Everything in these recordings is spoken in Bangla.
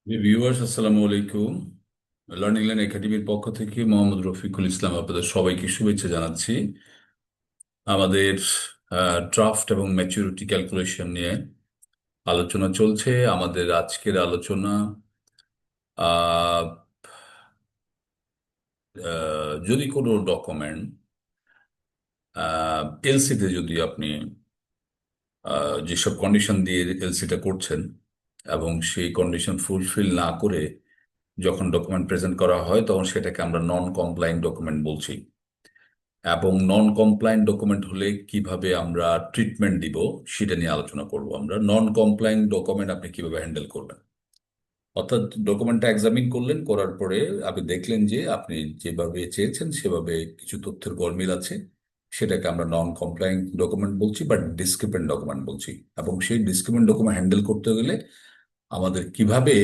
ভিউয়ার্স, আসসালামু আলাইকুম। লার্নিং লাইন একাডেমির পক্ষ থেকে মোহাম্মদ রফিকুল ইসলাম আপনাদের সবাইকে শুভেচ্ছা জানাচ্ছি। আমাদের ড্রাফট এবং ম্যাচুরিটি ক্যালকুলেশন নিয়ে আলোচনা চলছে। আমাদের আজকের আলোচনা আহ, যদি কোনো ডকুমেন্ট এলসিতে যদি আপনি যেসব কন্ডিশন দিয়ে এলসিটা করছেন এবং সেই কন্ডিশন ফুলফিল না করে যখন ডকুমেন্ট প্রেজেন্ট করা হয় তখন সেটাকে আমরা নন কমপ্লায়েন্ট ডকুমেন্ট বলছি। এবং নন কমপ্লায়েন্ট ডকুমেন্ট হলে কিভাবে আমরা ট্রিটমেন্ট দিব সেটা নিয়ে আলোচনা করব। আমরা নন কমপ্লায়েন্ট ডকুমেন্ট আপনি কিভাবে হ্যান্ডেল করবেন, অর্থাৎ ডকুমেন্টটা এক্সামিন করলেন, করার পরে আপনি দেখলেন যে আপনি যেভাবে চেয়েছেন সেভাবে কিছু তথ্যের গরমিল আছে, সেটাকে আমরা নন কমপ্লায়েন্ট ডকুমেন্ট বলছি বা ডিসক্রিপেন্ট ডকুমেন্ট বলছি। এবং সেই ডিসক্রিপেন্ট ডকুমেন্ট হ্যান্ডেল করতে গেলে আমাদের কিভাবে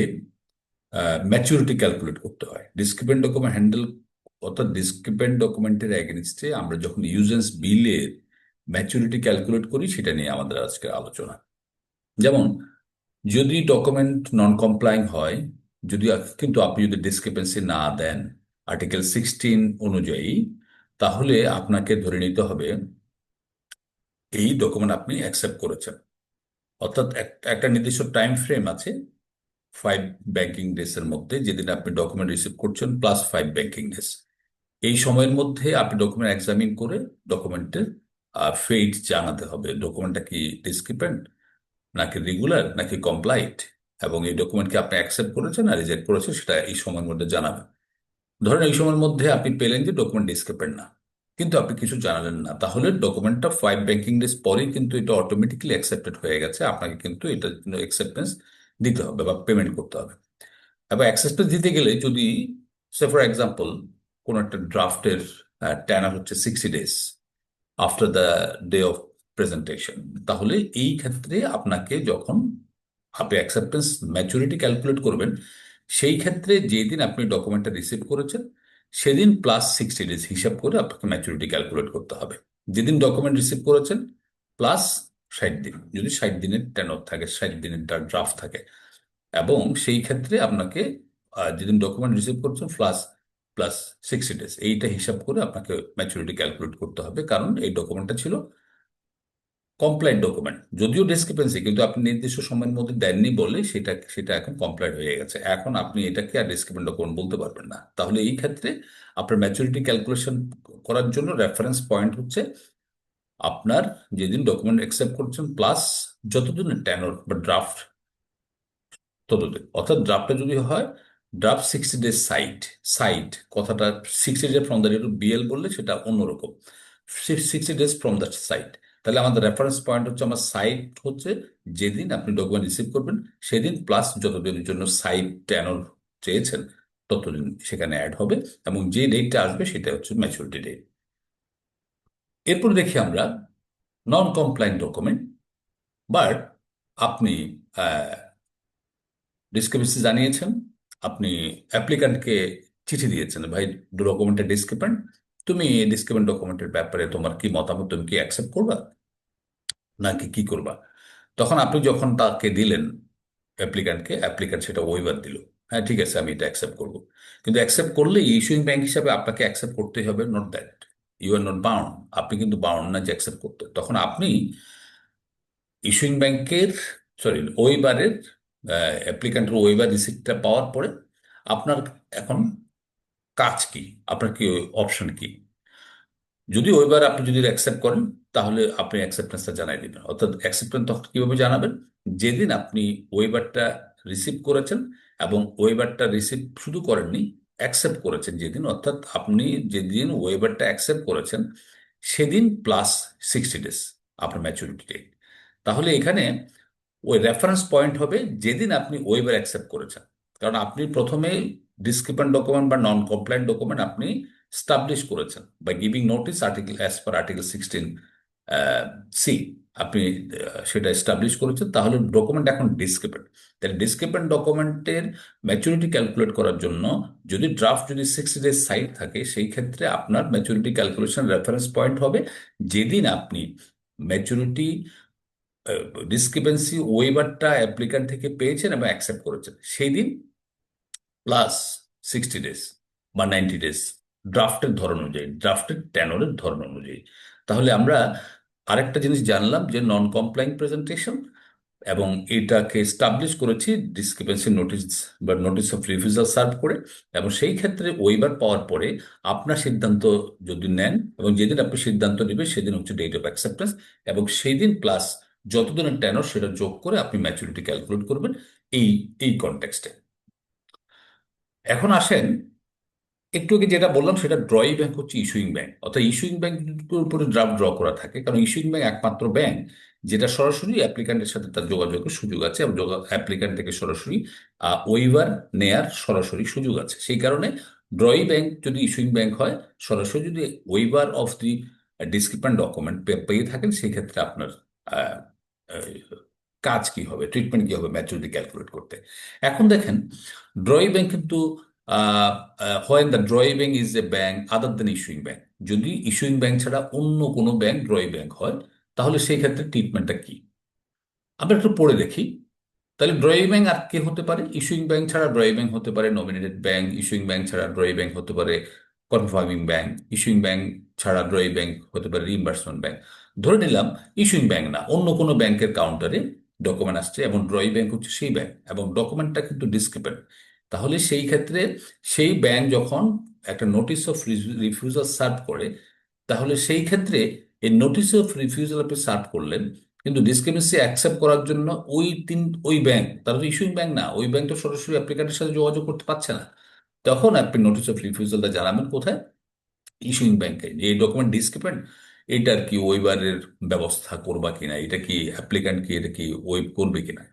ম্যাচুরিটি ক্যালকুলেট করতে হয় ডিসক্রিপেন্ট ডকুমেন্ট হ্যান্ডেল, অর্থাৎ ডিসক্রিপেন্ট ডকুমেন্টের এগেনস্টে আমরা যখন ইউজেন্স বিলের ম্যাচুরিটি ক্যালকুলেট করি সেটা নিয়ে আমাদের আজকের আলোচনা। যেমন যদি ডকুমেন্ট নন কমপ্লাইং হয়, যদি কিন্তু আপনি যদি ডিসক্রিপেন্সি না দেন আর্টিকেল 16 অনুযায়ী, তাহলে আপনাকে ধরে নিতে হবে এই ডকুমেন্ট আপনি অ্যাকসেপ্ট করেছেন। অর্থাৎ একটা নির্দিষ্ট টাইম ফ্রেম আছে, 5 ব্যাংকিং ডেজ এর মধ্যে, যেদিন আপনি ডকুমেন্ট রিসিভ করছেন প্লাস 5 ব্যাংকিং ডেজ। এই সময়ের মধ্যে আপনি ডকুমেন্ট এক্সামিন করে ডকুমেন্টের ফেইট জানাতে হবে, ডকুমেন্টটা কি ডিসক্রিপেন্ট নাকি রেগুলার নাকি কমপ্লাইট, এবং এই ডকুমেন্টকে আপনি অ্যাকসেপ্ট করেছেন আর রিজেক্ট করেছেন সেটা এই সময়ের মধ্যে জানাবেন। ধরেন এই সময়ের মধ্যে আপনি পেলেন যে ডকুমেন্ট ডিসক্রিপেন্ট না, কিন্তু আপনি কিছু জানালেন না, তাহলে ডকুমেন্টটা 5 ব্যাংকিং ডেজ পরেই কিন্তু এটা অটোমেটিক্যালি অ্যাকসেপ্টেড হয়ে গেছে, আপনাকে কিন্তু এটার জন্য অ্যাকসেপ্টেন্স দিতে হবে বা পেমেন্ট করতে হবে। এবার অ্যাক্সেসটা দিতে গেলে যদি সে ফর এক্সাম্পল কোন একটা ড্রাফটের ট্যানার হচ্ছে 60 days after the day of presentation, তাহলে এই ক্ষেত্রে আপনাকে যখন আপনি অ্যাকসেপ্টেন্স ম্যাচুরিটি ক্যালকুলেট করবেন, সেই ক্ষেত্রে যেদিন আপনি ডকুমেন্টটা রিসিভ করেছেন সেদিন প্লাস 60 ডেজ হিসাব করে আপনাকে ম্যাচুরিটি ক্যালকুলেট করতে হবে। যেদিন ডকুমেন্ট রিসিভ করেছেন প্লাস 60 দিন, যদি 60 দিনের টেনর থাকে, 60 দিনের ড্রাফট থাকে, এবং সেই ক্ষেত্রে আপনাকে যেদিন ডকুমেন্ট রিসিভ করছেন প্লাস প্লাস 60 ডেজ, এইটা হিসাব করে আপনাকে ম্যাচুরিটি ক্যালকুলেট করতে হবে, কারণ এই ডকুমেন্টটা ছিল কমপ্লাইন্ট ডকুমেন্ট। যদিও ডিসক্রিপেন্সি, কিন্তু আপনি নির্দিষ্ট সময়ের মধ্যে দেননি বলে সেটা সেটা এখন কমপ্লাইন্ট হয়ে গেছে, এখন আপনি এটাকে আর ডিসক্রিপেন্ট ডকুমেন্ট বলতে পারবেন না। তাহলে এই ক্ষেত্রে আপনার ম্যাচুরিটি ক্যালকুলেশন করার জন্য রেফারেন্স পয়েন্ট হচ্ছে আপনার যেদিন ডকুমেন্ট অ্যাকসেপ্ট করছেন প্লাস যতদিনের ট্যানর বা ড্রাফট ততদিন। অর্থাৎ ড্রাফটটা যদি হয় ড্রাফট 60 ডেজ সাইট, সাইট কথাটা 60 days from the date of BL বললে সেটা অন্যরকম, 60 ডেজ ফ্রম দ্য সাইট। তাহলে আমাদের রেফারেন্স পয়েন্ট হচ্ছে, আমার সাইট হচ্ছে যেদিন আপনি ডকুমেন্ট রিসিভ করবেন সেদিন প্লাস যতদিনের জন্য সাইট ট্যানর চেয়েছেন ততদিন সেখানে অ্যাড হবে, এবং যে ডেটটা আসবে সেটা হচ্ছে ম্যাচুরিটি ডেট। এরপর দেখি আমরা নন কমপ্লায়েন্ট ডকুমেন্ট। বাট আপনি ডিসক্রিপেন্সি জানিয়েছেন, আপনি অ্যাপ্লিক্যান্টকে চিঠি দিয়েছেন, ভাই ডকুমেন্টটা ডিসক্রিপেন্ট, তুমি ডিসক্রিপেন্ট ডকুমেন্টের ব্যাপারে তোমার কি মতামত, তুমি কি অ্যাকসেপ্ট করবা নাকি কি করবা। তখন আপনি যখন তাকে দিলেন অ্যাপ্লিক্যান্টকে, অ্যাপ্লিক্যান্ট সেটা ওয়েভার দিল, হ্যাঁ ঠিক আছে আমি এটা অ্যাকসেপ্ট করবো, কিন্তু অ্যাকসেপ্ট করলে ইস্যুইং ব্যাংক হিসাবে আপনাকে অ্যাকসেপ্ট করতেই হবে, not that you are not bound, আপনি কিন্তু বাউন্ড না যে অ্যাকসেপ্ট করতে। তখন আপনি ইস্যুইং ব্যাংকের, সরি ওয়েবারের, অ্যাপ্লিক্যান্টের ওয়েবার রিসিপ্টটা পাওয়ার পরে আপনার এখন কাজ কি, আপনার কি অপশন কি। যদি ওয়েবার আপনি যদি অ্যাকসেপ্ট করেন তাহলে আপনি অ্যাকসেপ্টেন্সটা জানাই দিবেন। অর্থাৎ অ্যাকসেপ্টেন্স তখন কিভাবে জানাবেন, যেদিন আপনি ওয়েবারটা রিসিভ করেছেন, এবং ওয়েবারটা রিসিভ শুধু করেননি, অ্যাকসেপ্ট করেছেন যেদিন, অর্থাৎ আপনি যেদিন ওয়েবারটা অ্যাকসেপ্ট করেছেন সেদিন প্লাস 60 ডেজ আপনার ম্যাচুরিটি ডেট। তাহলে এখানে ওই রেফারেন্স পয়েন্ট হবে যেদিন আপনি ওয়েবার অ্যাকসেপ্ট করেছেন, কারণ আপনি প্রথমে ডিসক্রিপেন্ট ডকুমেন্ট বা নন কমপ্লায়েন্ট ডকুমেন্ট আপনি স্টাবলিশ করেছেন by giving notice article as per article 16 C, আপনি সেটা এস্টাবলিশ করেছেন, তাহলে ডকুমেন্ট এখন ডিসক্রিপেন্ট। তাহলে ডিসক্রিপেন্ট ডকুমেন্টের ম্যাচুরিটি ক্যালকুলেট করার জন্য যদি ড্রাফট যদি 60 ডেজ সাইড থাকে, সেই ক্ষেত্রে আপনার ম্যাচুরিটি ক্যালকুলেশন রেফারেন্স পয়েন্ট হবে যেদিন আপনি ম্যাচুরিটি ডিসক্রিপেন্সি ওয়েবারটা অ্যাপ্লিক্যান্ট থেকে পেয়েছেন এবং অ্যাকসেপ্ট করেছেন সেই দিন প্লাস 60 ডেজ বা 90 ডেজ, ড্রাফটের ধরন অনুযায়ী, ড্রাফটের টেনরের ধরন অনুযায়ী। তাহলে আমরা আরেকটা জিনিস জানলাম যে নন কমপ্লাইং প্রেজেন্টেশন, এবং এটাকে স্টাবলিশ করেছি ডিসক্রিপেন্সি নোটিশ বা নোটিশ অফ রিফিউজাল সার্ভ করে। এবং সেই ক্ষেত্রে ওইবার পাওয়ার পরে আপনার সিদ্ধান্ত যদি নেন, এবং যেদিন আপনি সিদ্ধান্ত নেবেন সেদিন হচ্ছে ডেট অফ অ্যাকসেপ্টেন্স, এবং সেই দিন প্লাস যতদিনের টেনর সেটা যোগ করে আপনি ম্যাচুরিটি ক্যালকুলেট করবেন এই এই কনটেক্সটে। এখন আসেন, একটু আগে যেটা বললাম সেটা ড্রয়িং ব্যাংক হচ্ছে ইস্যুইং ব্যাংক, অর্থাৎ ইস্যুইং ব্যাংকের উপরে ড্রাফট ড্র করা থাকে, কারণ ইস্যুইং ব্যাংক একমাত্র ব্যাংক যেটা সরাসরি অ্যাপ্লিক্যান্টের সাথে তার যোগাযোগের সুযোগ আছে, এবং অ্যাপ্লিক্যান্ট থেকে সরাসরি ওইবার নেয়ার সরাসরি সুযোগ আছে। সেই কারণে ড্রয়িং ব্যাংক যদি ইস্যুইং ব্যাংক হয়, সরাসরি যদি ওইবার অফ দি ডিসক্রিপেন্ট ডকুমেন্ট পেয়ে থাকেন, সেই ক্ষেত্রে আপনার আহ, আহ, কাজ কি হবে, ট্রিটমেন্ট কি হবে ম্যাচুরিটি ক্যালকুলেট করতে। এখন দেখেন, ড্রয়িং ব্যাংক কিন্তু when the drawing bank is a bank other than issuing bank, যদি ইস্যুইং ব্যাংক ছাড়া অন্য কোনো ব্যাংক ড্রয়িং ব্যাংক হয়, তাহলে সেই ক্ষেত্রে ট্রিটমেন্টটা কি আমরা একটু পড়ে দেখি। তাহলে ড্রয়িং ব্যাংক আর কে হতে পারে? ইস্যুইং ব্যাংক ছাড়া ড্রয়িং ব্যাংক হতে পারে নমিনেটেড ব্যাংক, ইস্যুইং ব্যাংক ছাড়া ড্রয়িং ব্যাংক হতে পারে কনফার্মিং ব্যাংক, ইস্যুইং ব্যাংক ছাড়া ড্রয়িং ব্যাংক হতে পারে রিইম্বার্সমেন্ট ব্যাংক। ধরে নিলাম ইস্যুইং ব্যাংক না, অন্য কোনো ব্যাংকের কাউন্টারে ডকুমেন্ট আসছে এবং ড্রয়িং ব্যাংক হচ্ছে সেই ব্যাংক, এবং ডকুমেন্টটা কিন্তু ডিসক্রিপেন্ট। তাহলে সেই ক্ষেত্রে সেই ব্যাংক যখন একটা নোটিশ অফ রিফিউজাল সার্ভ করে, তাহলে সেই ক্ষেত্রে এই নোটিশ অফ রিফিউজাল আপনি সার্ভ করলেন, কিন্তু ডিসক্রিপেন্সি অ্যাকসেপ্ট করার জন্য ওই ব্যাংক, তারা তো ইস্যুইং ব্যাংক না, ওই ব্যাংক তো সরাসরি অ্যাপ্লিকেন্টের সাথে যোগাযোগ করতে পারছে না। তখন আপনি নোটিস অফ রিফিউজালটা জানাবেন কোথায়? ইস্যুইং ব্যাংকে, যে এই ডকুমেন্ট ডিসক্রিপেন্ট, এটার কি ওয়েবারের ব্যবস্থা করবা কিনা, এটা কি অ্যাপ্লিক্যান্ট কি এটা কি ওয়েব করবে কিনা।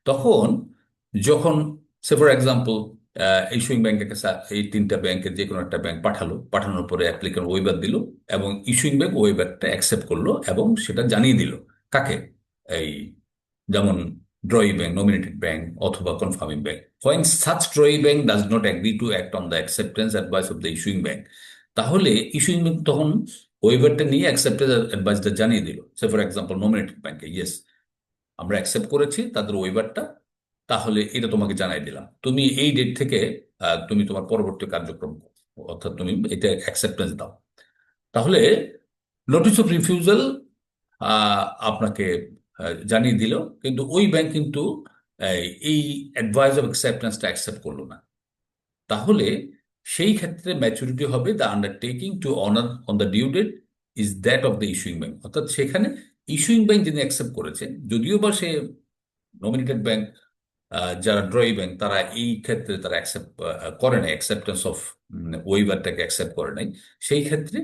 তখন যখন সে ফর এক্সাম্পল ইস্যুইং ব্যাংকের কাছে এই তিনটা ব্যাংকের যে কোনো একটা ব্যাংক পাঠালো, পাঠানোর পরে অ্যাপ্লিক্যান্ট ওয়েবার দিল, এবং ইস্যুইং ব্যাংক ওয়েবারটা অ্যাকসেপ্ট করলো এবং সেটা জানিয়ে দিল কাকে? এই যেমন ড্রয়িং ব্যাংক, nominated bank অথবা confirming bank. When such drawing bank does not agree to act on the acceptance advice of the issuing bank, তাহলে ইস্যুইং ব্যাংক তখন ওয়েবারটা নিয়ে অ্যাকসেপ্টেন্স অ্যাডভাইসটা জানিয়ে দিল। সে ফর এক্সাম্পল নমিনেটেড ব্যাংকে, ইয়েস আমরা অ্যাকসেপ্ট করেছি তাদের ওয়েবারটা, তাহলে এটা তোমাকে জানাই দিলাম, তুমি এই ডেট থেকে তুমি তোমার পরবর্তী কার্যক্রম করো, অর্থাৎ তুমি এটা অ্যাকসেপ্টেন্স দাও। তাহলে নোটিস অফ রিফিউজাল আপনাকে জানিয়ে দিল, কিন্তু ওই ব্যাংক কিন্তু এই অ্যাডভাইস অফ অ্যাকসেপ্টেন্সটা অ্যাকসেপ্ট করলো না। তাহলে সেই ক্ষেত্রে ম্যাচুরিটি হবে the undertaking to honour on the due date is that of the issuing bank, অর্থাৎ সেখানে ইস্যুইং ব্যাংক যিনি অ্যাকসেপ্ট করেছে, যদিও বা সে নমিনেটেড ব্যাংক, যারা ড্রয়িং ব্যাংক তারা এই ক্ষেত্রে তারা অ্যাকসেপ্ট করে নাই, অ্যাকসেপ্টেন্স অফ ওয়েভারটাকে অ্যাকসেপ্ট করে নাই, সেই ক্ষেত্রে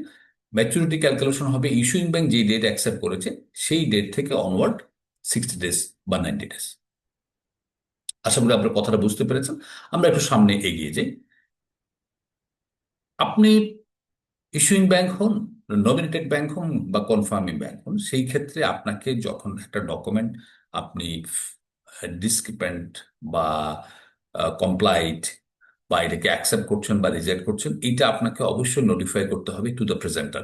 ম্যাচুরিটি ক্যালকুলেশন হবে ইস্যুইং ব্যাংক যে ডেট অ্যাকসেপ্ট করেছে সেই ডেট থেকে অনওয়ার্ড 60 ডেজ বা 90 ডেজ। আশা করি আপনার কথাটা বুঝতে পেরেছেন। আমরা একটু সামনে এগিয়ে যাই। আপনি ইস্যুইং ব্যাংক হন, নমিনেটেড ব্যাংক হন বা কনফার্মিং ব্যাংক হন, সেই ক্ষেত্রে আপনাকে যখন একটা ডকুমেন্ট আপনি ডিসক্রিপেন্ট বা কমপ্লাইড বা এটাকে অ্যাকসেপ্ট করছেন বা রিজেক্ট করছেন, এটা আপনাকে অবশ্যই নোটিফাই করতে হবে টু দ্য প্রেজেন্টার,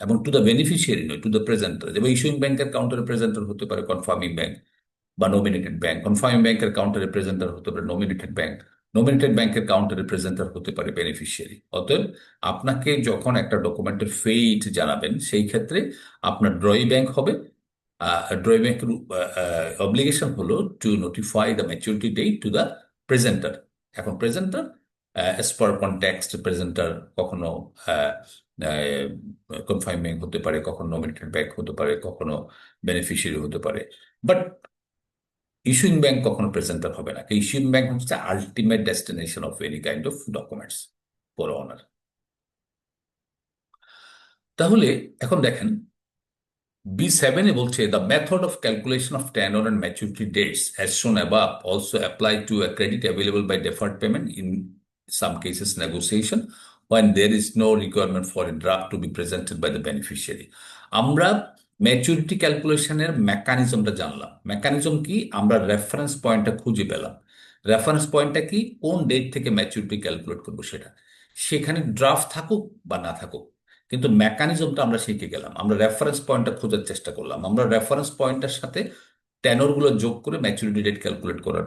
এবং টু দ্য বেনিফিশিয়ারি নয়, টু দ্য প্রেজেন্টার। যেমন ইস্যুইং ব্যাংকের কাউন্টার প্রেজেন্টার হতে পারে কনফার্মিং ব্যাংক বা নমিনেটেড ব্যাংক, কনফার্মিং ব্যাংকের কাউন্টার রিপ্রেজেন্টার হতে পারে নমিনেটেড ব্যাংক, নমিনেটেড ব্যাংকের কাউন্টার রিপ্রেজেন্টার হতে পারে বেনিফিশিয়ারি। অতএব আপনাকে যখন একটা ডকুমেন্টের ফেইট জানাবেন, সেই ক্ষেত্রে আপনার ড্রয়িং ব্যাংক হবে, ড্রয়িং ব্যাংকের অব্লিগেশন হলো to notify the maturity date to the presenter. এখন presenter as per context presenter কখনো কনফার্মিং ব্যাংক হতে পারে, কখনো নমিনেটেড ব্যাংক হতে পারে, কখনো বেনিফিশিয়ারি হতে পারে, বাট ইস্যুইং ব্যাংক কখনো প্রেজেন্টার হবে না। ইস্যুইং ব্যাংক হচ্ছে ultimate destination of any kind of documents for honour. তাহলে এখন দেখেন, B7 বলছে the method of calculation of tenor and maturity dates as shown above also apply to a credit available by deferred payment in some cases negotiation when there is no requirement for a draft to be presented by the beneficiary। আমরা ম্যাচুরিটি ক্যালকুলেশনের মেকানিজমটা জানলাম। মেকানিজম কি? আমরা রেফারেন্স পয়েন্টটা খুঁজে পেলাম। রেফারেন্স পয়েন্টটা কি? কোন ডেট থেকে ম্যাচুরিটি ক্যালকুলেট করবো সেটা, সেখানে ড্রাফট থাকুক বা না থাকুক, কিন্তু মেকানিজমটা আমরা শিখে গেলাম। আমরা রেফারেন্স পয়েন্টটা খোঁজার চেষ্টা করলাম, আমরা রেফারেন্স পয়েন্টের সাথে টেনর গুলো যোগ করে ম্যাচুরিটি ডেট ক্যালকুলেট করার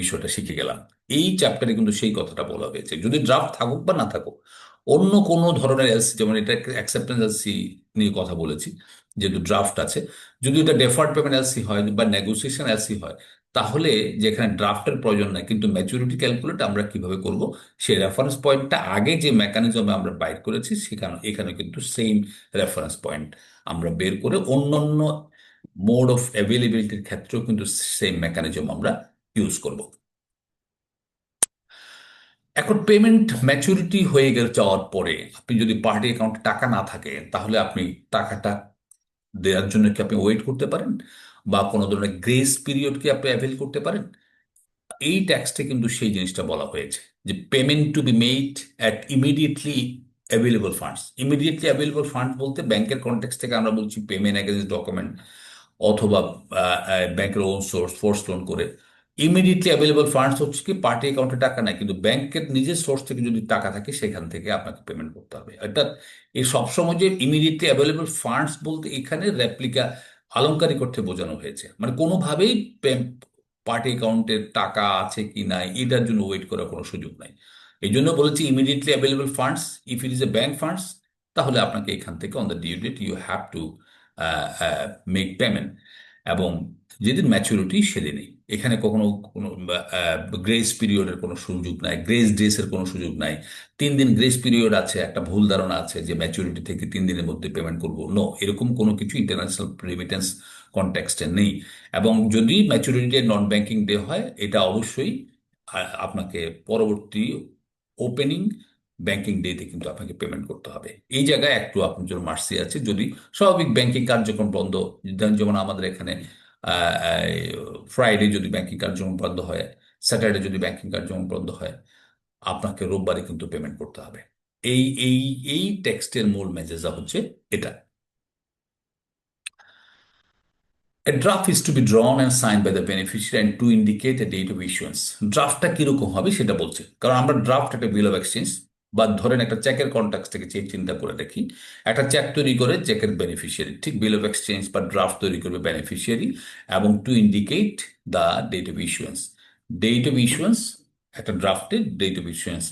বিষয়টা শিখে গেলাম। এই চ্যাপ্টারে কিন্তু সেই কথাটা বলা হয়েছে, যদি ড্রাফট থাকুক বা না থাকুক, অন্য কোনো ধরনের এলসি, যেমন এটা অ্যাকসেপ্টেন্স এলসি নিয়ে কথা বলেছি, যেহেতু ড্রাফট আছে, যদি এটা ডেফার্ড পেমেন্ট এলসি হয় বা নেগোসিয়েশন এলসি হয়, তাহলে যেখানে ড্রাফটের প্রয়োজন নাই কিন্তু ম্যাচুরিটি ক্যালকুলেট আমরা কিভাবে করব, সেই রেফারেন্স পয়েন্টটা আগে যে মেকানিজমে আমরা বাইর করেছি সেখানে এখানে কিন্তু সেম রেফারেন্স পয়েন্ট আমরা বের করে অন্যান্য মোড অফ অ্যাভেলেবিলিটির ক্ষেত্রেও কিন্তু সেম মেকানিজম আমরা ইউজ করব। এখন পেমেন্ট ম্যাচুরিটি হয়ে গেলে যাওয়ার পরে আপনি যদি পার্টি অ্যাকাউন্টে টাকা না থাকে, তাহলে আপনি টাকাটা দেওয়ার জন্য কি আপনি ওয়েট করতে পারেন, বা কোনো ধরনের গ্রেস পিরিয়ড কি আপনি অ্যাভেল করতে পারেন? এই ট্যাক্সটে কিন্তু সেই জিনিসটা বলা হয়েছে যে payment to be made at immediately available funds. Immediately available fund বলতে ব্যাংকের কনটেক্সট থেকে আমরা বলছি পেমেন্ট অ্যাগেন্স্ট ডকুমেন্ট, অথবা ব্যাংকের ওন সোর্স ফোর্স লোন করে। ইমিডিয়েটলি অ্যাভেলেবল ফান্ডস হচ্ছে কি পার্টি অ্যাকাউন্টে টাকা নাই কিন্তু ব্যাংকের নিজের সোর্স থেকে যদি টাকা থাকে সেখান থেকে আপনাকে পেমেন্ট করতে হবে। অর্থাৎ এই সবসময় যে ইমিডিয়েটলি অ্যাভেলেবল ফান্ডস বলতে এখানে রেপ্লিকা আলংকারিক অর্থে বোঝানো হয়েছে, মানে কোনোভাবেই পার্টি অ্যাকাউন্টে টাকা আছে কি নাই এটার জন্য ওয়েট করার কোনো সুযোগ নাই। এই জন্য বলেছি immediately available funds, if it is a bank funds, তাহলে আপনাকে এখান থেকে on the due date you have to make payment. এবং যেদিন ম্যাচুরিটি সেদিনই, এখানে কখনো কোনো গ্রেস পিরিয়ডের কোনো সুযোগ নাই, গ্রেস ডেসের কোনো সুযোগ নাই। 3 দিন গ্রেস পিরিয়ড আছে, একটা ভুল ধারণা আছে যে ম্যাচুরিটি থেকে 3 দিনের মধ্যে পেমেন্ট করবো, নো, এরকম কোনো কিছু ইন্টারন্যাশনাল রেমিটেন্স কনটেক্সটে নেই। এবং যদি ম্যাচুরিটি নন ব্যাংকিং ডে হয়, এটা অবশ্যই আপনাকে পরবর্তী ওপেনিং ব্যাংকিং ডেতে কিন্তু আপনাকে পেমেন্ট করতে হবে। এই জায়গায় একটু আপনার জন্য মার্সি আছে, যদি স্বাভাবিক ব্যাংকিং কার্যক্রম বন্ধ, যেমন আমাদের এখানে ফ্রাইডে যদি ব্যাংকিং কার্যক্রম বন্ধ হয়, স্যাটারডে যদি ব্যাংকিং কার্যক্রম বন্ধ হয়, আপনাকে রোববারে কিন্তু পেমেন্ট করতে হবে। এই এই এই টেক্সটের মূল মেসেজটা হচ্ছে এটা। A draft is to be drawn and signed by the beneficiary and to indicate a date of issuance. ড্রাফটটা কিরকম হবে সেটা বলছে, কারণ আমরা ড্রাফট একটা বিল অফ এক্সচেঞ্জ, বা ধরেন একটা চেকের কন্ট্যাক্ট থেকে চেক চিন্তা করে দেখি, একটা চেক তৈরি করে চেকের বেনিফিশিয়ারি, ঠিক বিল অফ এক্সচেঞ্জ বা ড্রাফট তৈরি করবে বেনিফিশিয়ারি, এবং to indicate the date of issuance. Date of issuance, একটা ড্রাফটের ডেট অফ ইস্যুয়েন্স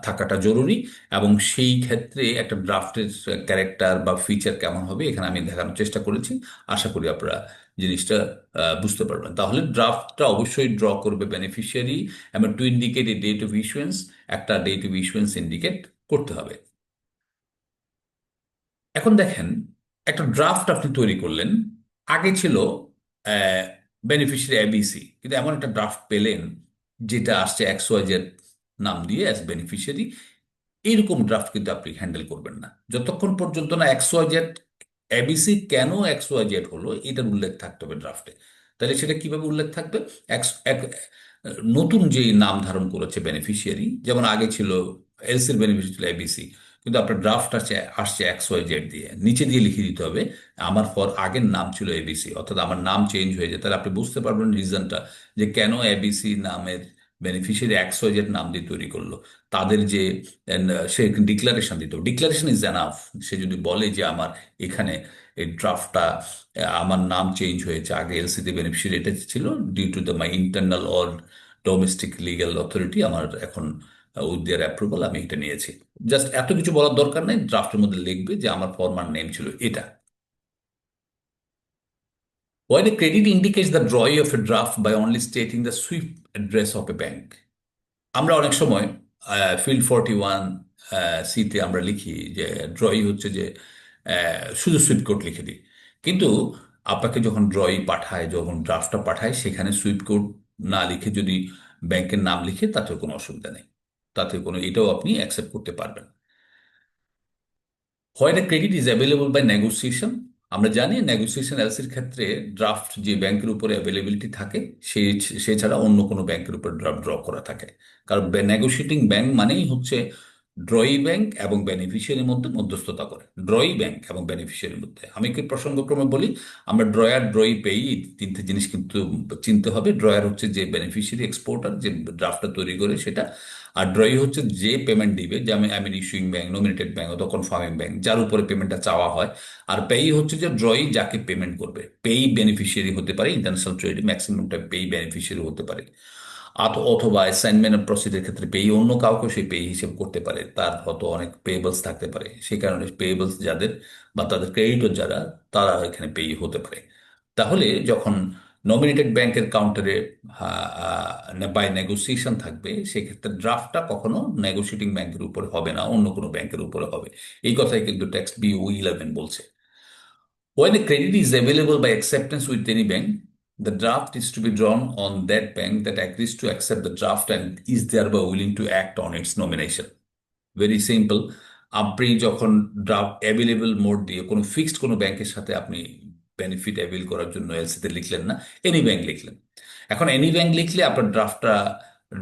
থাকাটা জরুরি। এবং সেই ক্ষেত্রে একটা ড্রাফটের ক্যারেক্টার বা ফিচার কেমন হবে এখানে আমি দেখানোর চেষ্টা করেছি। আশা করি আপনারা জিনিসটা বুঝতে পারবেন। তাহলে ড্রাফটটা অবশ্যই ড্র করবে বেনিফিশিয়ারি, এবং to indicate a date of issuance, একটা ডেট অফ ইস্যুয়েন্স ইন্ডিকেট করতে হবে। এখন দেখেন, একটা ড্রাফট আপনি তৈরি করলেন, আগে ছিল বেনিফিশিয়ারি এবিসি, কিন্তু এমন একটা ড্রাফট পেলেন যেটা আসছে XYZ নাম দিয়ে অ্যাজ বেনিফিশিয়ারি। এইরকম ড্রাফট কিন্তু আপনি হ্যান্ডেল করবেন না যতক্ষণ পর্যন্ত না XYZ, এবিসি কেন XYZ হলো এটার উল্লেখ থাকতে হবে ড্রাফটে। তাহলে সেটা কিভাবে উল্লেখ থাকবে? নতুন যে নাম ধারণ করেছে বেনিফিশিয়ারি, যেমন আগে ছিল এলসির বেনিফিশিয়ারি ছিল এবিসি, কিন্তু আপনার ড্রাফট আসছে আসছে XYZ দিয়ে, নিচে দিয়ে লিখে দিতে হবে আমার আগের নাম ছিল এবিসি, অর্থাৎ আমার নাম চেঞ্জ হয়ে যায়। তাহলে আপনি বুঝতে পারবেন রিজনটা, যে কেন এবিসি নামের বেনিফিশিয়ারি XYZ নাম দিয়ে তৈরি করলো। তাদের যে সে ডিক্লারেশন দিত, ডিক্লারেশন ইজ এনাফ। সে যদি বলে যে আমার এখানে এই ড্রাফটটা আমার নাম চেঞ্জ হয়েছে, আগে এলসিতে বেনিফিশিয়ারি এটা ছিল, due to the my internal or domestic legal authority, আমার এখন উইথ দেয়ার অ্যাপ্রুভাল আমি এটা নিয়েছি। জাস্ট এত কিছু বলার দরকার নেই, ড্রাফটের মধ্যে লিখবে যে আমার ফরমার নেম ছিল এটা। While a credit indicates the drawing of a draft by only stating the SWIFT address of a bank, আমরা অনেক সময় Field 41 সিতে আমরা লিখি যে ড্রই হচ্ছে যে শুধু সুইপ কোড লিখে দিই, কিন্তু আপনাকে যখন ড্রই পাঠায়, যখন ড্রাফটটা পাঠায়, সেখানে সুইপ কোড না লিখে যদি ব্যাংকের নাম লিখে, তাতে কোনো অসুবিধা নেই, তাতে কোনো, এটাও আপনি অ্যাকসেপ্ট করতে পারবেন। While a credit is available by negotiation, আমরা জানি নেগোসিয়েশন এলসির ক্ষেত্রে ড্রাফট যে ব্যাংকের উপরে অ্যাভেলেবিলিটি থাকে, সে সে ছাড়া অন্য কোনো ব্যাংকের উপর ড্রাফট ড্র করা থাকে। কারণ নেগোশিয়েটিং ব্যাংক মানেই হচ্ছে ড্রয়ি ব্যাংক এবং বেনিফিশিয়ারির মধ্যে মধ্যস্থতা করে। ড্রয়ি ব্যাংক এবং বেনিফিশিয়ারির মধ্যে আমি কি প্রসঙ্গক্রমে বলি, আমরা ড্রয়ার ড্রয়ি পেই এই তিনটে জিনিস কিন্তু চিনতে হবে। ড্রয়ার হচ্ছে যে বেনিফিশিয়ারি এক্সপোর্টার যে ড্রাফটটা তৈরি করে সেটা, আর ড্রয়ি হচ্ছে যে পেমেন্ট দিবে, যে আমি I mean issuing bank, nominated bank অথবা কনফার্মিং ব্যাংক, যার উপরে পেমেন্টটা চাওয়া হয়। আর পেই হচ্ছে যে ড্রয়ি যাকে পেমেন্ট করবে। পেই বেনিফিশিয়ারি হতে পারে, ইন্টারন্যাশনাল ট্রেডে ম্যাক্সিমামটা পেই বেনিফিশিয়ারি হতে পারে। অথবা অ্যাসাইনমেন্ট প্রসিডের ক্ষেত্রে পেই অন্য কাউকে সে পেই হিসেব করতে পারে, তার হয়তো অনেক পেয়েবলস থাকতে পারে, সেই কারণে পেয়েবলস যাদের বা তাদের ক্রেডিটর যারা, তারা এখানে পেই হতে পারে। তাহলে যখন নমিনেটেড ব্যাংকের কাউন্টারে বাই নেগোসিয়েশন থাকবে, সেক্ষেত্রে ড্রাফটটা কখনো নেগোশিয়েটিং ব্যাংকের উপরে হবে না, অন্য কোনো ব্যাংকের উপরে হবে। এই কথাই কিন্তু টেক্সট BO11 বলছে। When a credit is available by acceptance with any bank, the draft is to be drawn on that bank that agrees to accept the draft and is thereby willing to act on its nomination. Very simple. আপনি যখন ড্রাফট অ্যাভেলেবল মোড দিয়ে কোনো ফিক্সড কোনো ব্যাংকের সাথে আপনি বেনিফিট অ্যাভেল করার জন্য এলসিতে লিখলেন না, এনি ব্যাংক লিখলেন। এখন এনি ব্যাংক লিখলে আপনার ড্রাফটটা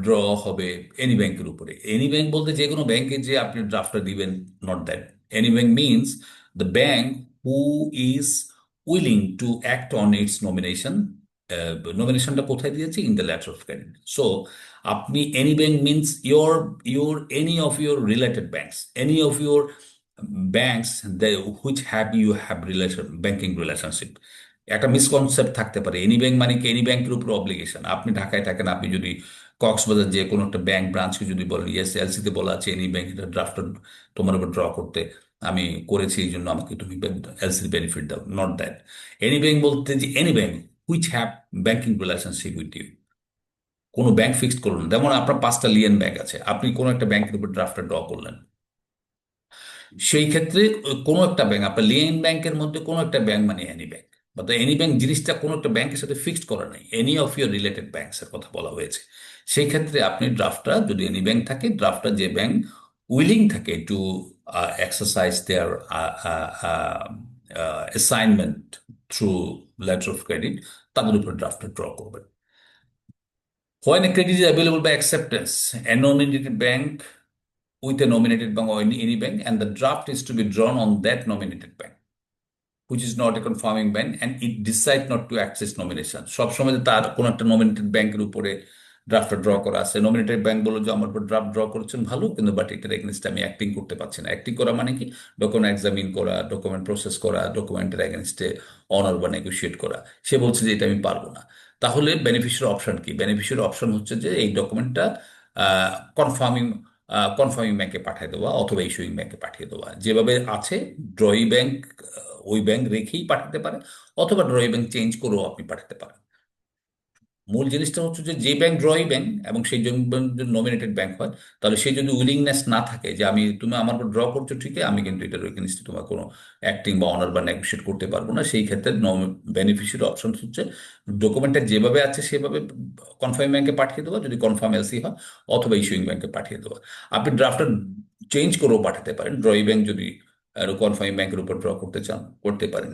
ড্র হবে এনি ব্যাংকের উপরে। এনি ব্যাংক বলতে যে কোনো ব্যাংকে যে আপনি ড্রাফটটা দিবেন, not that. Any bank means the bank who is willing to act on its nomination. নমিনেশনটা কোথায় দিয়েছে? In the letter of credit. So আপনি any bank means your any of your related banks, any of your banks that which have you have relation banking relationship। একটা মিসকনসেপ্ট থাকতে পারে, এনি ব্যাংক মানে কি এনি ব্যাংকের উপর অব্লিগেশন। আপনি ঢাকায় থাকেন, আপনি যদি কক্সবাজার যে কোনো একটা ব্যাংক ব্রাঞ্চকে যদি বলেন ইয়েস এলসিতে বলা আছে এনি ব্যাংক এটা ড্রাফট তোমার উপর ড্র করতে আমি করেছি, এই জন্য আমাকে তুমি এলসির বেনিফিট দাও, নট দ্যাট। এনি ব্যাংক বলতে যে any bank which have banking relationship with you. কোনো ব্যাংক ফিক্সড করুন, যেমন আপনার 5টা লিয়েন ব্যাংক আছে, আপনি কোনো একটা ব্যাংকের উপর ড্রাফটটা ড্র করলেন, সেই ক্ষেত্রে কোনো একটা ব্যাংক, আপনার লিয়েন ব্যাংকের মধ্যে কোনো একটা ব্যাংক মানে এনি ব্যাংক, বা এনি ব্যাংক জিনিসটা কোনো একটা ব্যাংকের সাথে ফিক্সড করা নাই, any of your related banks এর কথা বলা হয়েছে। সেই ক্ষেত্রে আপনি ড্রাফটটা যদি এনি ব্যাংক থাকে, ড্রাফটটা যে ব্যাংক উইলিং থাকে to exercise their assignment through letter of credit, তাদের উপর ড্রাফটটা ড্র করবেন। When a credit is available by acceptance, a nominated bank with a nominated bank or any bank, and the draft is to be drawn on that nominated bank, which is not a confirming bank, and it decides not to access nomination. সবসময় যে তার কোন একটা নমিনেটেড ব্যাংকের উপরে ড্রাফট ড্র করা আছে, নমিনেটেড ব্যাংক বলে যে আমার উপর ড্রাফট ড্র করেছেন ভালো, কিন্তু বাট এটার এগেনস্টে আমি অ্যাক্টিং করতে পারছি না। অ্যাক্টিং করা মানে কি? ডকুমেন্ট এক্সামিন করা, ডকুমেন্ট প্রসেস করা, ডকুমেন্টের এগেনস্টে অনার বা নেগোশিয়েট করা। সে বলছে যে এটা আমি পারবো না। তাহলে বেনিফিশিয়ারি অপশন কি? বেনিফিশিয়ারি অপশন হচ্ছে যে এই ডকুমেন্টটা কনফার্মিং কনফার্মিং ব্যাংকে পাঠিয়ে দেওয়া অথবা ইস্যুইং ব্যাংকে পাঠিয়ে দেওয়া, যেভাবে আছে। ড্রয়ি ব্যাংক ওই ব্যাংক রেখেই পাঠাতে পারে, অথবা ড্রয়ি ব্যাংক চেঞ্জ করেও আপনি পাঠাতে পারেন। মূল জিনিসটা হচ্ছে যে যে ব্যাংক ড্রয়ি ব্যাংক এবং সেই নমিনেটেড ব্যাংক হয়, তাহলে সে যদি উইলিংনেস না থাকে যে আমি তুমি আমার ড্র করছো ঠিকই, আমি কিন্তু এটার এগেইনস্টে তোমার কোনো অ্যাক্টিং বা অনার বা নেগোশিয়েট করতে পারবো না, সেই ক্ষেত্রে বেনিফিশিয়ারি অপশন হচ্ছে ডকুমেন্টটা যেভাবে আছে সেভাবে কনফার্ম ব্যাংকে পাঠিয়ে দেওয়া যদি কনফার্ম এলসি হয়, অথবা ইস্যুইং ব্যাংকে পাঠিয়ে দেওয়া। আপনি ড্রাফটটা চেঞ্জ করেও পাঠাতে পারেন। ড্রয়ি ব্যাংক যদি কনফার্ম ব্যাংকের উপর ড্র করতে চান করতে পারেন,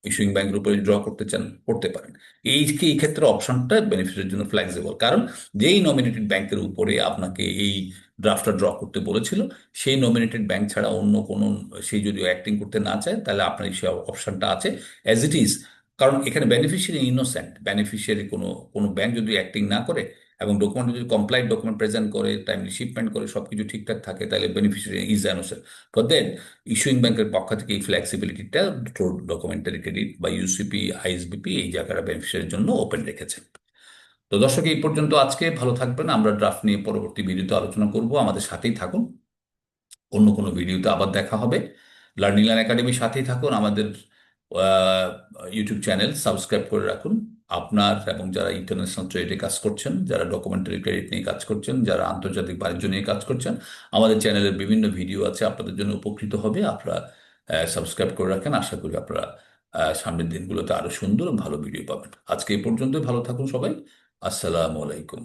ইস্যুইং ব্যাংকের উপরে ড্র করতে চান করতে পারেন। এই ক্ষেত্রে অপশনটা বেনিফিটের জন্য ফ্লেক্সিবল, কারণ যেই নমিনেটেড ব্যাংকের উপরে আপনাকে এই ড্রাফটটা ড্র করতে বলেছিল, সেই নমিনেটেড ব্যাংক ছাড়া অন্য কোনো, সেই যদি অ্যাক্টিং করতে না চায়, তাহলে আপনার সেই অপশনটা আছে অ্যাজ ইট ইজ। কারণ এখানে বেনিফিশিয়ারি ইনোসেন্ট, বেনিফিশিয়ারি কোনো কোনো ব্যাংক যদি অ্যাক্টিং না করে এবং ডকুমেন্ট যদি কমপ্লাইট ডকুমেন্ট প্রেজেন্ট করে, টাইমলি শিপমেন্ট করে, সবকিছু ঠিকঠাক থাকে, তাহলে beneficiary is innocent. For that issuing ব্যাংকের পক্ষ থেকে এই ফ্লেক্সিবিলিটিটা ডকুমেন্টারি ক্রেডিট বা ইউসিপি আইএসবিপি এই জায়গাটা বেনিফিশিয়ারির জন্য ওপেন রেখেছে। তো দর্শক, এই পর্যন্ত আজকে। ভালো থাকবেন। আমরা ড্রাফট নিয়ে পরবর্তী ভিডিওতে আলোচনা করব, আমাদের সাথেই থাকুন। অন্য কোনো ভিডিওতে আবার দেখা হবে। লার্নিং লার্ন একাডেমির সাথেই থাকুন। আমাদের ইউটিউব চ্যানেল সাবস্ক্রাইব করে রাখুন। আপনার এবং যারা ইন্টারন্যাশনাল ট্রেডে কাজ করছেন, যারা ডকুমেন্টারি ক্রেডিট নিয়ে কাজ করছেন, যারা আন্তর্জাতিক বাণিজ্য নিয়ে কাজ করছেন, আমাদের চ্যানেলের বিভিন্ন ভিডিও আছে, আপনাদের জন্য উপকৃত হবে। আপনারা সাবস্ক্রাইব করে রাখেন। আশা করি আপনারা সামনের দিনগুলোতে আরো সুন্দর ভালো ভিডিও পাবেন। আজকে এই পর্যন্তই। ভালো থাকুন সবাই। আসসালামু আলাইকুম।